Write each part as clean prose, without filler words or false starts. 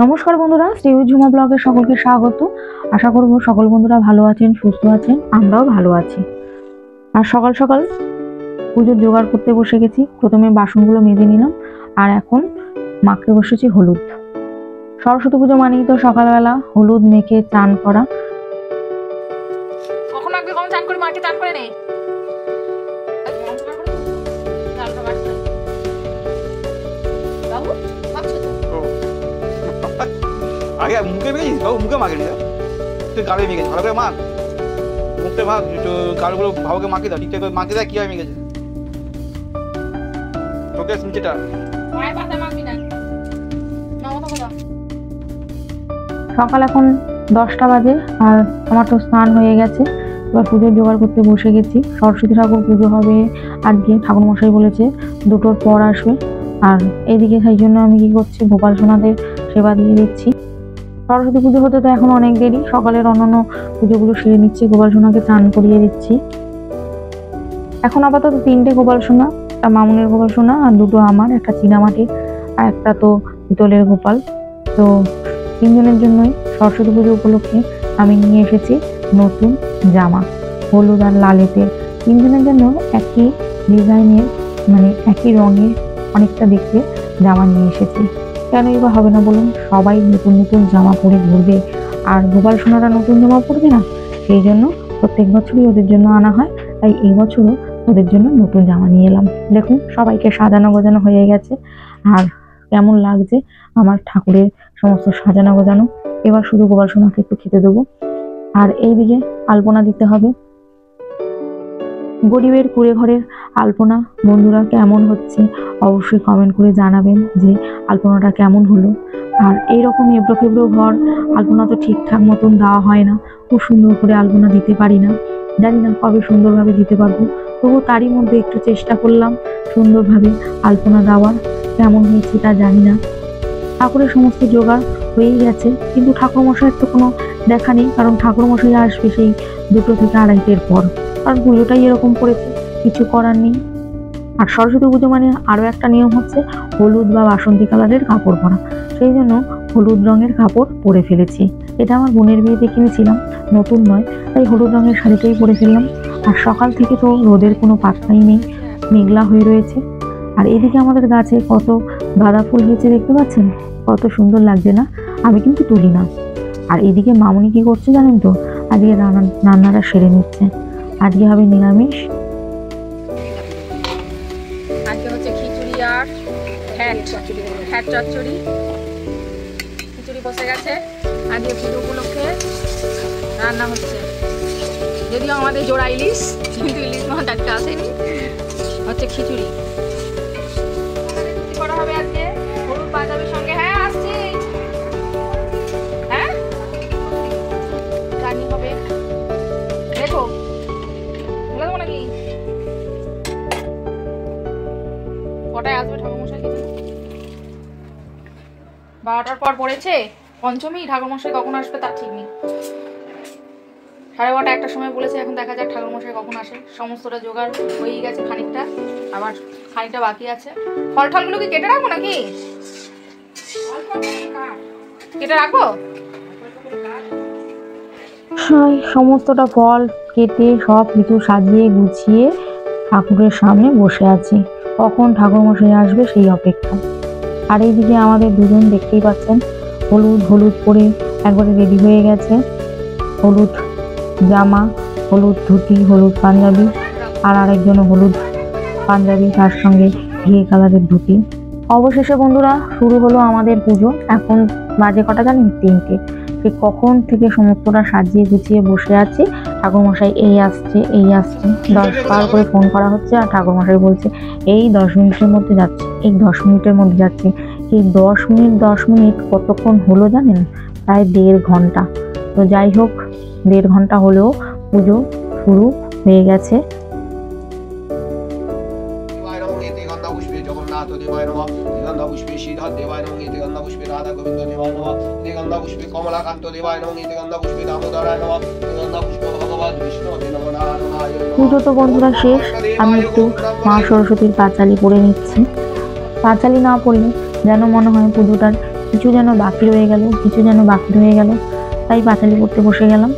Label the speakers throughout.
Speaker 1: নমস্কার বন্ধুরা, শ্রীউজ ঝুমা ব্লগে সকলকে স্বাগত। আশা করব সকল বন্ধুরা ভালো আছেন, সুস্থ আছেন, আমরাও ভালো আছি। আর সকাল সকাল পুজোর জোগাড় করতে বসে গেছি। প্রথমে বাসনগুলো মেজে নিলাম, আর এখন মাখতে বসেছি হলুদ। সরস্বতী পুজো মানেই তো সকালবেলা হলুদ মেখে চান করা।
Speaker 2: কখন আগে কখন চান করে মাকে চান করে নেই।
Speaker 3: আগে মুখে মেখেছিস বাবু? মুখে মাখে নি, তুই গালে মেখেছিস। ভালো করে মাখ, মুখটা মাখ, গালগুলো ভাবকে মাখে দাও, ঠিকঠাক করে মাখে দেয় কিভাবে মেখেছে। তোকে নিচেটা
Speaker 1: সকাল এখন 10টা বাজে, আর আমার তো স্নান হয়ে গেছে। এবার পুজোর জোগাড় করতে বসে গেছি। সরস্বতী ঠাকুর পুজো হবে আজকে, ঠাকুরমশাই বলেছে 2টোর পর আসবে। আর এইদিকে সেই জন্য আমি কি করছি, গোপাল সোনাদের সেবা দিয়ে দিচ্ছি। সরস্বতী পুজো হতে তো এখন অনেক দেরি। সকালের অন্যান্য পুজোগুলো সেরে নিচ্ছি, গোপাল সোনাকে চান করিয়ে দিচ্ছি। এখন আপাতত 3টে গোপাল সোনা, একটা মামুনের গোপাল সোনা আর 2টো আমার, একটা চীনামাটির আর একটা তো পিতলের গোপাল। তো 3 জনের জন্যই সরস্বতী পুজো উপলক্ষে আমি নিয়ে এসেছি নতুন জামা, হলুদ আর লালেতে। 3 জনের জন্য একই ডিজাইনের, মানে একই রঙের অনেকটা দেখতে জামা নিয়ে এসেছি। কেনই বা হবে না বলুন, সবাই নতুন নতুন জামা পরে ঘুরবে, আর গোপাল সোনারা নতুন জামা পরবে না? সেই জন্য প্রত্যেক বছরই ওদের জন্য আনা হয়, তাই এই বছরও ওদের জন্য নতুন জামা নিয়ে এলাম। দেখুন সবাইকে সাজানো গোজানো হয়ে গেছে, আর কেমন লাগছে আমার ঠাকুরের সমস্ত সাজানো গোজানো। এবার শুধু গোপাল সোনাকে একটু খেতে দেবো। আর এইদিকে আলপনা দিতে হবে। গরিবের কুড়ে ঘরের আলপনা বন্ধুরা কেমন হচ্ছে অবশ্যই কমেন্ট করে জানাবেন যে আলপনাটা কেমন হলো। আর এইরকম এবড়ো খেবড়ো ঘর আলপনা তো ঠিকঠাক মতন দেওয়া হয় না, খুব সুন্দর করে আলপনা দিতে পারি না। জানি না কবে সুন্দরভাবে দিতে পারবো, তবু তারই মধ্যে একটু চেষ্টা করলাম সুন্দরভাবে আলপনা দেওয়ার। কেমন হয়েছে তা জানি না। ঠাকুরের সমস্ত জোগাড় হয়েই গেছে, কিন্তু ঠাকুরমশাইয়ের তো কোনো দেখা নেই, কারণ ঠাকুরমশাই আসবে সেই 2টো থেকে 2:30-এর পর। কারণ পুজোটাই এরকম পড়েছে, কিছু করার নেই। আর সরস্বতী পুজো মানে আরও একটা নিয়ম হচ্ছে হলুদ বা বাসন্তী কালারের কাপড় পরা। সেই জন্য হলুদ রঙের কাপড় পরে ফেলেছি। এটা আমার বোনের বিয়েতে কিনেছিলাম, নতুন নয়, তাই হলুদ রঙের শাড়িটাই পরে ফেললাম। আর সকাল থেকে তো রোদের কোনো পাত্তাই নেই, মেঘলা হয়ে রয়েছে। আর এদিকে আমাদের গাছে কত গাঁদা ফুল হয়েছে দেখতে পাচ্ছেন, কত সুন্দর লাগছে না? আমি কিন্তু তুলি না। আর এদিকে মামুনি কি করছে জানেন তো? আজকে রান্নাটা সেরে নিচ্ছে। আজকে হবে নিরামিষ।
Speaker 2: আজকে হচ্ছে খিচুড়ি আর ফ্যাট চচ্চড়ি। খিচুড়ি বসে গেছে, আজকে পুজো উপলক্ষে রান্না হচ্ছে। যদিও আমাদের জোড়া ইলিশ, কিন্তু ইলিশ মাছ আজকে আসেনি, হচ্ছে খিচুড়ি করা হবে আজকে হলুদ পাঞ্জাবির সঙ্গে। হ্যাঁ আসছি, হ্যাঁ রান্নি হবে, দেখো বলে দেবো নাকি? কটায় আসবে ঠাকুরমশাই? 12টার পর পড়েছে পঞ্চমী, ঠাকুরমশাই কখন আসবে তার ঠিক নেই। 12:30 একটা সময় বলেছে, এখন দেখা যাক ঠাকুরমশাই কখন আসে। সমস্তটা জোগাড় হয়েই গেছে, খানিকটা আবার খানিকটা বাকি আছে। ফল টলগুলো কি কেটে রাখবো নাকি? কেটে রাখবো।
Speaker 1: সমস্তটা ফল কেটে সব কিছু সাজিয়ে গুছিয়ে ঠাকুরের সামনে বসে আছি, কখন ঠাকুরমশাই আসবে সেই অপেক্ষা। আর এইদিকে আমাদের 2জন দেখতেই পাচ্ছেন হলুদ পরে একবারে রেডি হয়ে গেছে। হলুদ জামা, হলুদ ধুতি, হলুদ পাঞ্জাবি, আর আরেকজনও হলুদ পাঞ্জাবি, তার সঙ্গে ঘিয়ে কালারের ধুতি। অবশেষে বন্ধুরা শুরু হলো আমাদের পুজো। এখন বাজে কটা জানেন? 3টে। সে কখন থেকে সমস্তটা সাজিয়ে গুছিয়ে বসে আছি। ঠাকুরমশাই এই আসছে 10 বার করে ফোন করা হচ্ছে, আর ঠাকুরমশাই বলছে এই 10 মিনিটের মধ্যে যাচ্ছে, এই 10 মিনিটের মধ্যে যাচ্ছে। এই 10 মিনিট কতক্ষণ হলো জানেন? প্রায় 1.5 ঘন্টা। তো যাই হোক, 1.5 ঘন্টা হলেও পুজো শুরু হয়ে গেছে।
Speaker 3: কমলাকান্ত দেবায় নমঃ, গন্ধা পুষ্পে দামোদরায় নমঃ, গন্ধা পুষ্প ভগবান বিষ্ণু নমঃ নারায়ণায়
Speaker 1: পুজো তো বন্ধুরা শেষ, আমি একটু মা সরস্বতীর পাঁচালি পড়ে নিচ্ছি। পাঁচালি না পড়লে যেন মনে হয় পুজোটার কিছু যেন বাকি রয়ে গেল, তাই পাঁচালি পড়তে বসে গেলাম।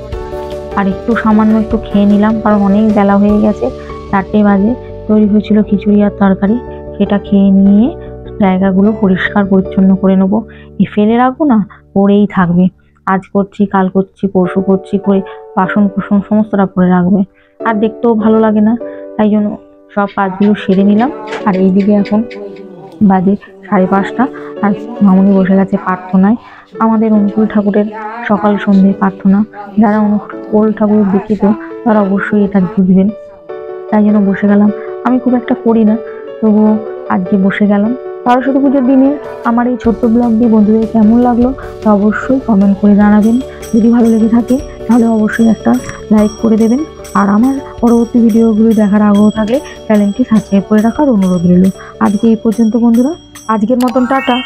Speaker 1: আর একটু সামান্য একটু খেয়ে নিলাম, কারণ অনেক বেলা হয়ে গেছে, 4টে বাজে। তৈরি হয়েছিল খিচুড়ি আর তরকারি, সেটা খেয়ে নিয়ে জায়গাগুলো পরিষ্কার পরিচ্ছন্ন করে নেবো। ফেলে রাখবো না, পড়েই থাকবে। আজ করছি, কাল করছি, পরশু করছি করে বাসন কুসন সমস্তটা পরে রাখবে, আর দেখতেও ভালো লাগে না। তাই জন্য সব কাজগুলো সেরে নিলাম। আর এইদিকে এখন বাজে 5:30, আর মামুনি বসে গেছে প্রার্থনায়। আমাদের অনুকূল ঠাকুরের সকাল সন্ধ্যে প্রার্থনা। যারা অনুকূল ঠাকুরের দীক্ষিত তারা অবশ্যই এটা বুঝবেন। তাই জন্য বসে গেলাম। আমি খুব একটা করি না, তবুও আজকে বসে গেলাম। সরস্বতী পুজোর দিনে আমার এই ছোট্ট ব্লগটি বন্ধুদের কেমন লাগলো তা অবশ্যই কমেন্ট করে জানাবেন। যদি ভালো লেগে থাকে তাহলে অবশ্যই একটা লাইক করে দেবেন। আর আমার পরবর্তী ভিডিওগুলি দেখার আগ্রহ থাকলে চ্যানেলটি সাবস্ক্রাইব করে রাখার অনুরোধ রইল। আজকে এই পর্যন্ত বন্ধুরা, আজকের মতন টাটা।